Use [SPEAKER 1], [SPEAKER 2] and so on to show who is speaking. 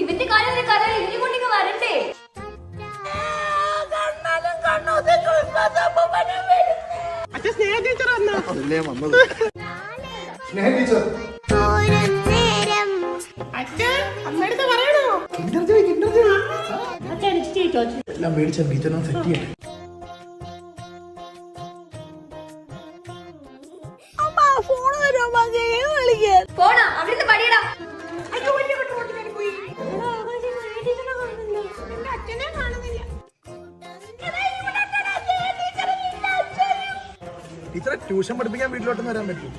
[SPEAKER 1] ഇവന്റെ കാര്യം ഇനി കൊണ്ടിങ്ങ് വരണ്ടേ?
[SPEAKER 2] എല്ലാം മേടിച്ച ടീച്ചറിനെ സെറ്റ് ചെയ്യട്ടെ.
[SPEAKER 1] പോണോ അവിടുന്ന് പടിയടാ.
[SPEAKER 2] ടീച്ചറെ ട്യൂഷൻ പഠിപ്പിക്കാൻ വീട്ടിലോട്ടൊന്നും വരാൻ പറ്റും?